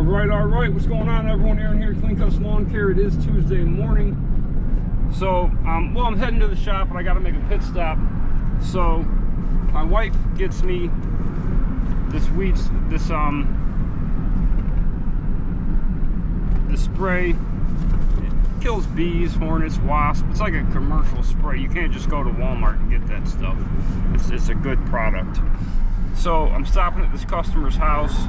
All right. What's going on, everyone? Aaron here, Clean Cuts Lawn Care. It is Tuesday morning. So, well, I'm heading to the shop, but I got to make a pit stop. So, my wife gets me this spray. It kills bees, hornets, wasps. It's like a commercial spray. You can't just go to Walmart and get that stuff. It's a good product. So, I'm stopping at this customer's house.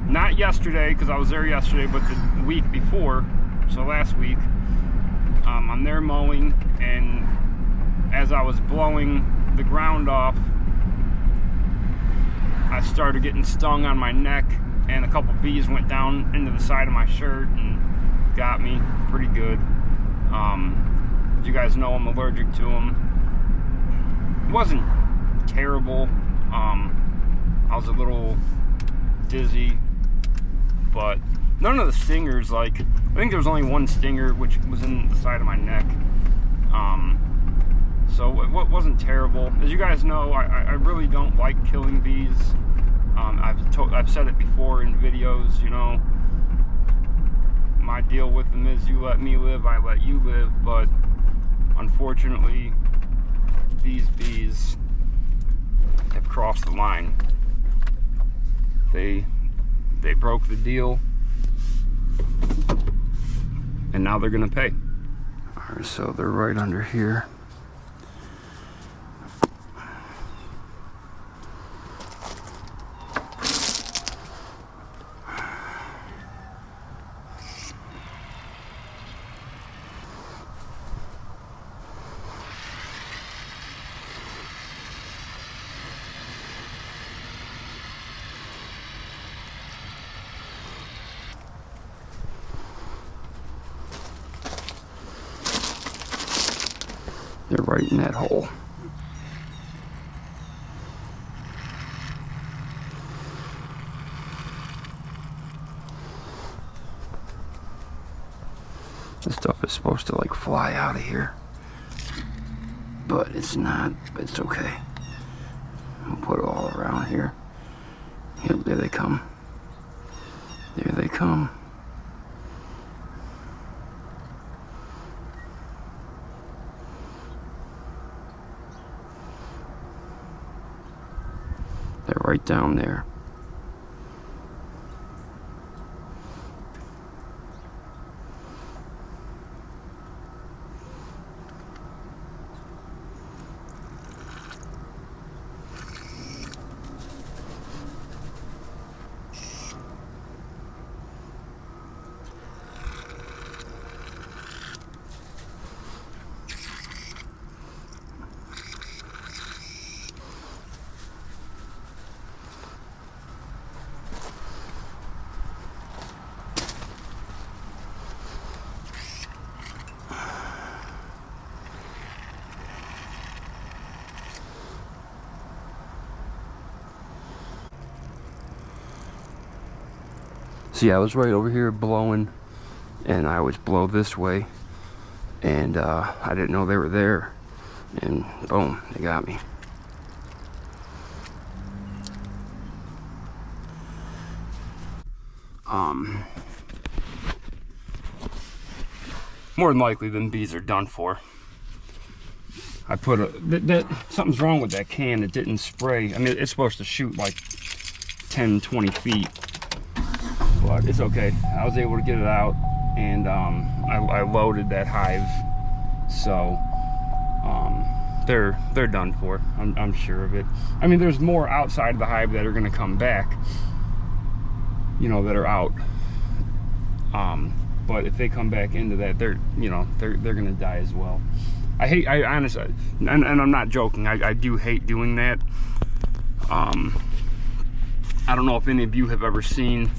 Not yesterday, because I was there yesterday, but the week before, so last week. I'm there mowing, and as I was blowing the ground off, I started getting stung on my neck, and a couple bees went down into the side of my shirt and got me pretty good. As you guys know, I'm allergic to them. It wasn't terrible. I was a little dizzy, but none of the stingers, like, I think there was only one stinger, which was in the side of my neck. So it wasn't terrible. As you guys know, I really don't like killing bees. I've said it before in videos, you know, my deal with them is you let me live, I let you live, but unfortunately, these bees have crossed the line. They broke the deal, and now they're gonna pay. All right, so they're right under here. They're right in that hole. This stuff is supposed to like fly out of here, but it's not. But it's okay. I'll put it all around here. Yep, there they come. There they come. They're right down there. See, I was right over here blowing, and I always blow this way, and I didn't know they were there, and boom, they got me. More than likely, them bees are done for. I put something's wrong with that can. It didn't spray. I mean, it's supposed to shoot like 10-20 feet. But it's okay. I was able to get it out, and I loaded that hive, so they're done for. I'm sure of it. I mean, there's more outside of the hive that are going to come back, you know, that are out. But if they come back into that, they're going to die as well. I honestly, and I'm not joking. I do hate doing that. I don't know if any of you have ever seen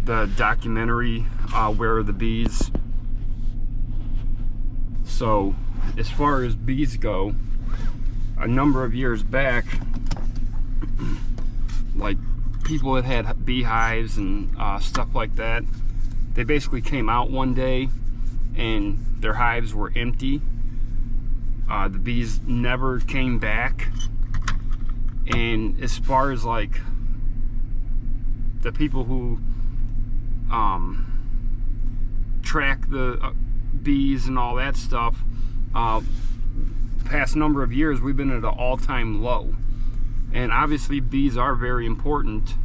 the documentary Where Are the Bees? So as far as bees go, a number of years back, like people that had beehives and stuff like that, they basically came out one day and their hives were empty. The bees never came back, and as far as like the people who track the bees and all that stuff, past number of years we've been at an all-time low. And obviously bees are very important,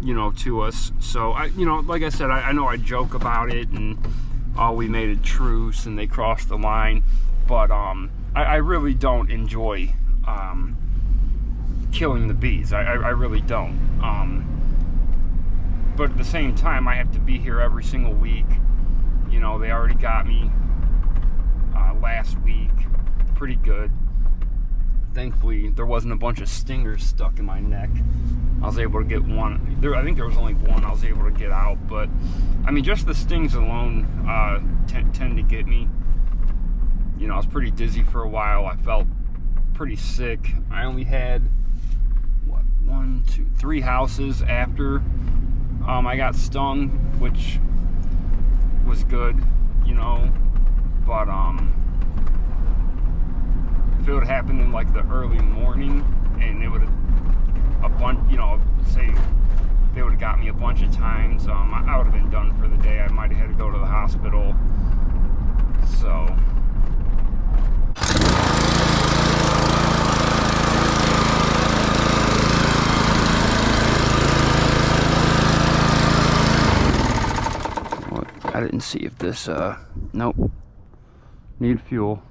you know, to us. So like I said, I know I joke about it, and we made a truce and they crossed the line, but I really don't enjoy killing the bees. I really don't. But at the same time, I have to be here every single week. You know, they already got me last week pretty good. Thankfully, there wasn't a bunch of stingers stuck in my neck. I was able to get one. I think there was only one I was able to get out. But, I mean, just the stings alone tend to get me. You know, I was pretty dizzy for a while. I felt pretty sick. I only had, what, 1, 2, 3 houses after I got stung, which was good, you know. But if it would happen in like the early morning, and it would have you know, say they would have got me a bunch of times, I would have been done for the day. I might have had to go to the hospital. So I didn't see if this nope, need fuel.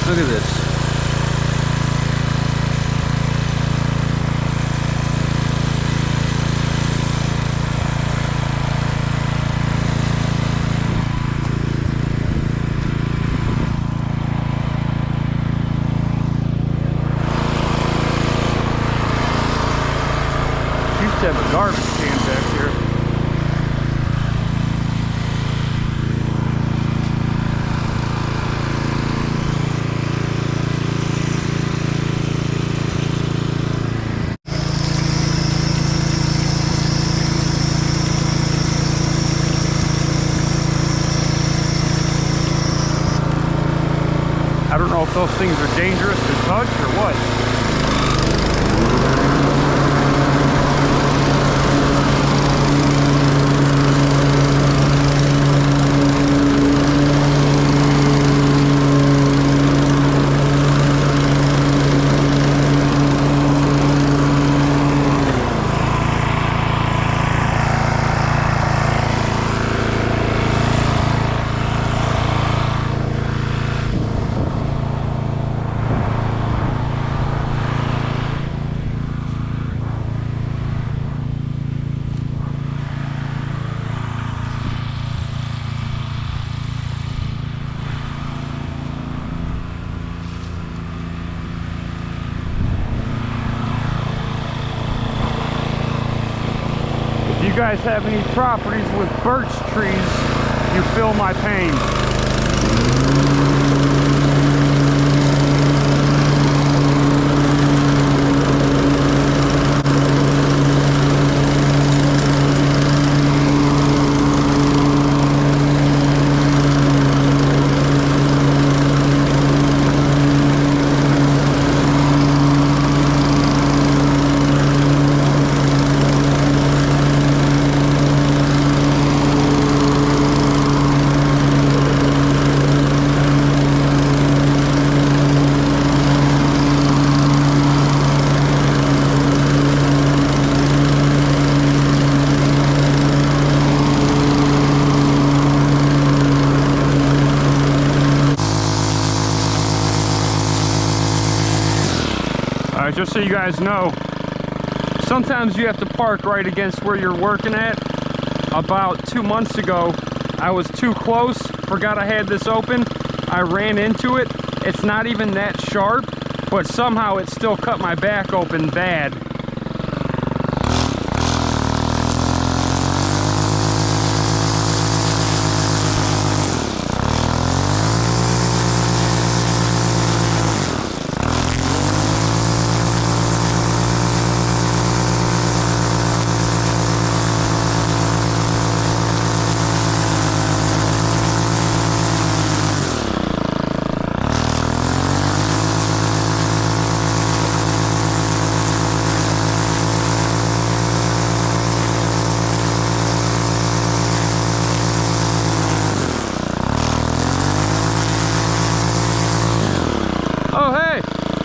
Look at this. Used to have a garbage can back here. I don't know if those things are dangerous to touch or what. If you guys have any properties with birch trees, you feel my pain. Alright, just so you guys know, sometimes you have to park right against where you're working at. About 2 months ago, I was too close, forgot I had this open. I ran into it. It's not even that sharp, but somehow it still cut my back open bad.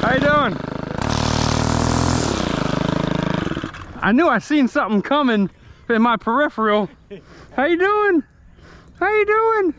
How you doing? I knew I seen something coming in my peripheral. How you doing? How you doing?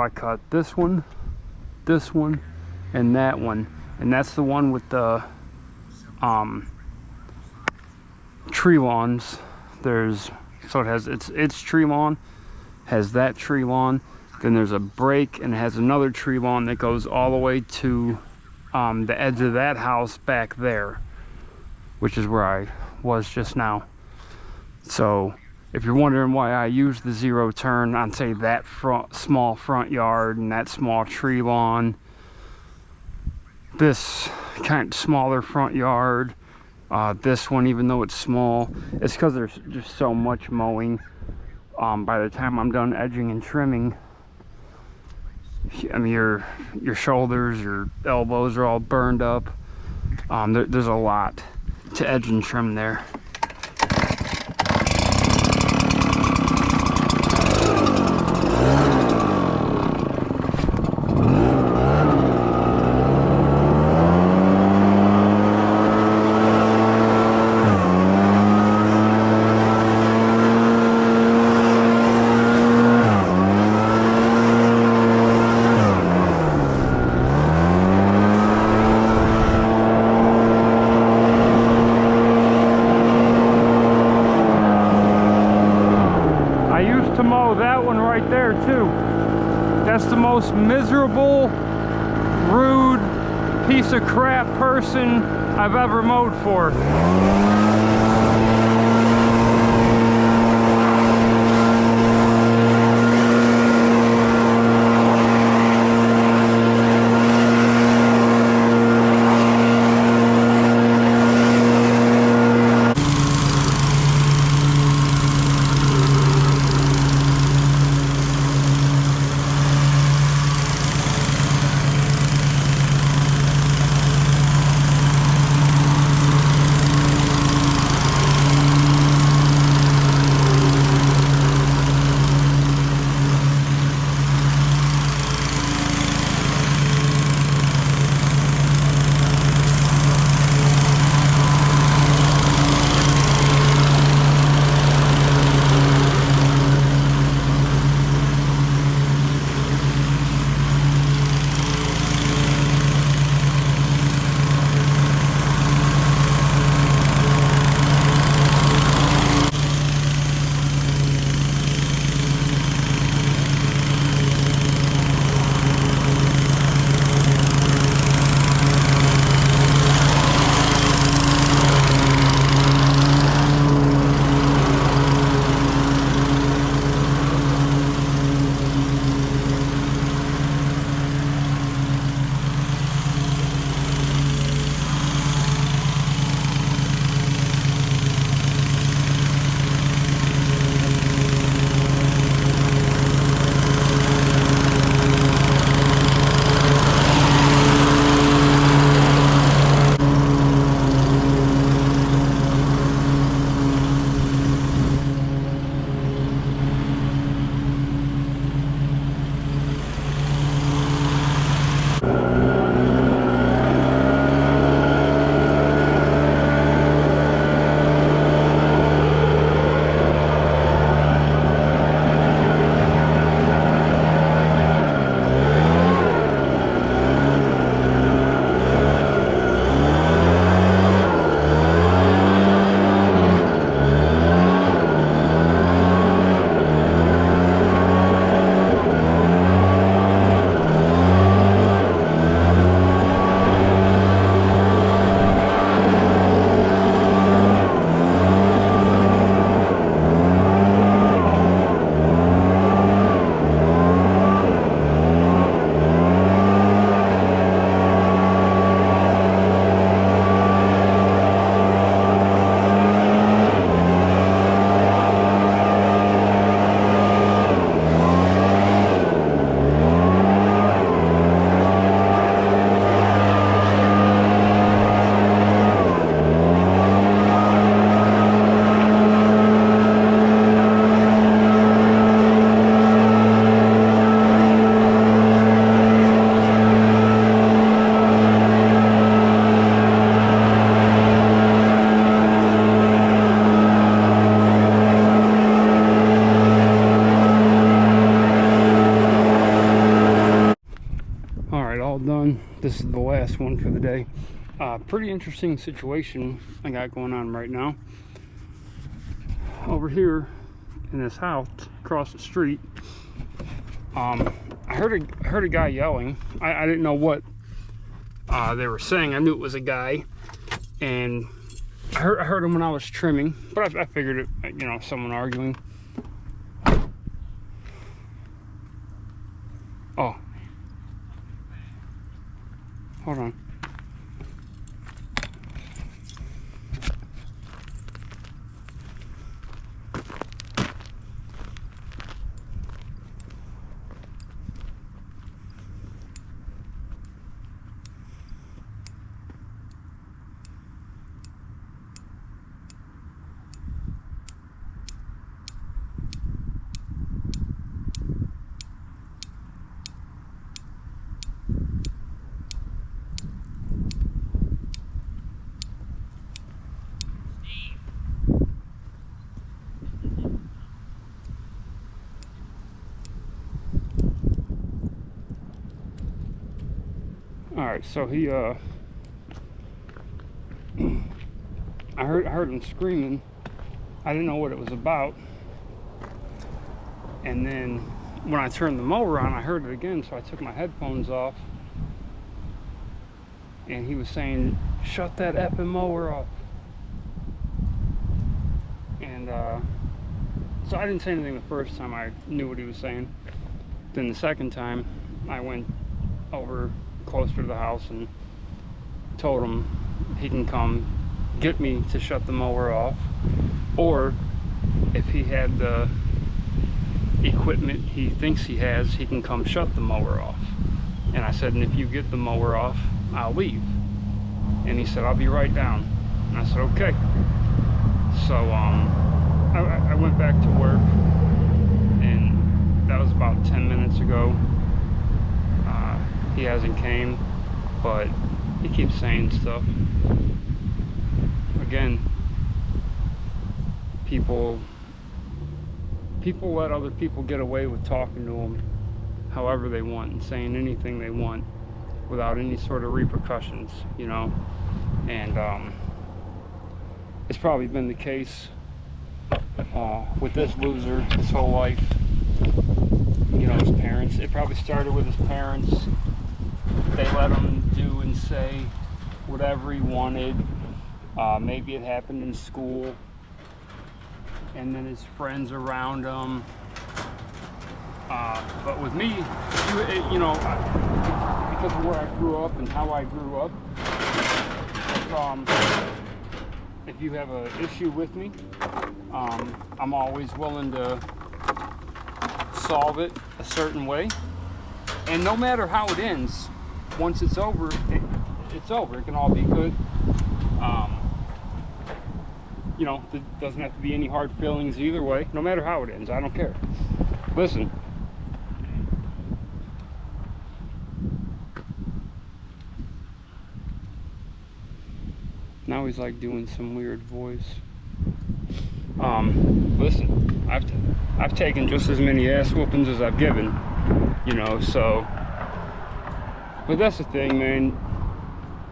I cut this one, and that one, and that's the one with the tree lawns. So it has its tree lawn, has that tree lawn, then there's a break, and it has another tree lawn that goes all the way to the edge of that house back there, which is where I was just now. So if you're wondering why I use the zero turn on, say, that small front yard and that small tree lawn, this kind of smaller front yard, this one, even though it's small, it's because there's just so much mowing. By the time I'm done edging and trimming, I mean, your shoulders, your elbows are all burned up. There's a lot to edge and trim there. To mow that one right there too. That's the most miserable, rude piece of crap person I've ever mowed for. all done. This is the last one for the day. Pretty interesting situation I got going on right now. Over here in this house across the street, I heard a guy yelling. I didn't know what they were saying. I knew it was a guy, and I heard him when I was trimming, but I figured it, you know, someone arguing. Oh, hold on. All right, so he I heard him screaming. I didn't know what it was about, and then when I turned the mower on, I heard it again, so I took my headphones off, and he was saying, "Shut that effing mower off." And so I didn't say anything the first time. I knew what he was saying. Then the second time, I went over closer to the house and told him he can come get me to shut the mower off, or if he had the equipment he thinks he has, he can come shut the mower off. And I said, and if you get the mower off, I'll leave. And he said, I'll be right down. And I said, okay. So I went back to work, and that was about 10 minutes ago. He hasn't came, but he keeps saying stuff. Again, people let other people get away with talking to them however they want and saying anything they want without any sort of repercussions, you know. And it's probably been the case with this loser his whole life. You know, his parents, it probably started with his parents. They let him do and say whatever he wanted. Maybe it happened in school, and then his friends around him. But with me, you know, because of where I grew up and how I grew up, if you have an issue with me, I'm always willing to solve it a certain way. And no matter how it ends, once it's over, it's over. It can all be good. You know, there doesn't have to be any hard feelings either way. No matter how it ends, I don't care. Listen. Now he's like doing some weird voice. Listen, I've taken just as many ass whoopings as I've given, you know, so. But that's the thing, man.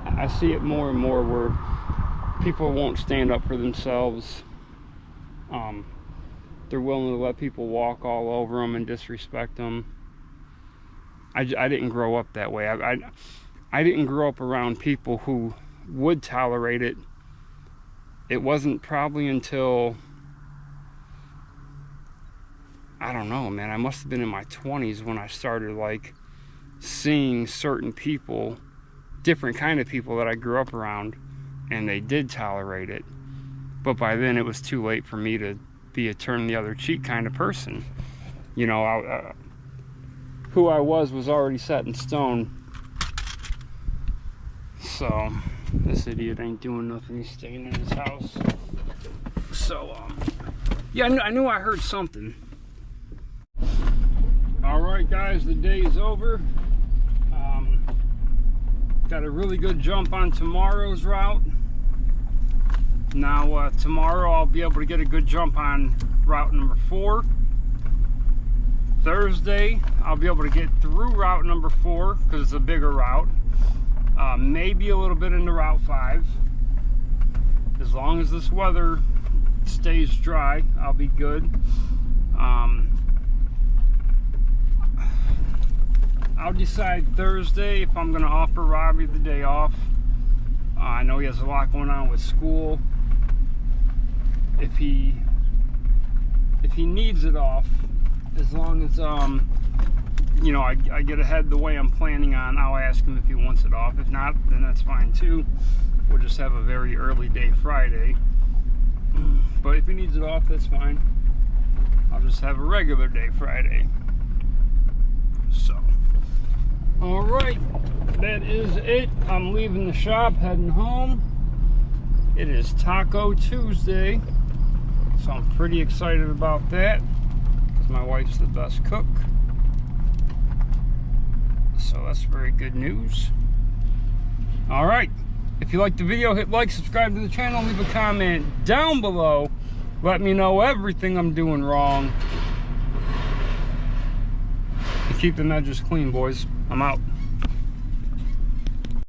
I see it more and more where people won't stand up for themselves. They're willing to let people walk all over them and disrespect them. I didn't grow up that way. I didn't grow up around people who would tolerate it. It wasn't probably until, I don't know, man, I must have been in my 20s when I started like seeing certain people, different kind of people that I grew up around, and they did tolerate it. But by then it was too late for me to be a turn the other cheek kind of person. You know, who I was already set in stone. So this idiot ain't doing nothing. He's staying in his house. So yeah, I knew I heard something. All right, guys, the day is over. Got a really good jump on tomorrow's route. Now tomorrow I'll be able to get a good jump on route number 4. Thursday, I'll be able to get through route number 4 because it's a bigger route. Maybe a little bit into route 5. As long as this weather stays dry, I'll be good. I'll decide Thursday if I'm going to offer Robbie the day off. I know he has a lot going on with school. If he needs it off, as long as you know, I get ahead the way I'm planning on, I'll ask him if he wants it off. If not, then that's fine too. We'll just have a very early day Friday. But if he needs it off, that's fine. I'll just have a regular day Friday. So, all right, that is it. I'm leaving the shop, heading home. It is Taco Tuesday, so I'm pretty excited about that because my wife's the best cook. So that's very good news. All right, if you liked the video, hit like, subscribe to the channel, leave a comment down below. Let me know everything I'm doing wrong. And keep the edges clean, boys. I'm out.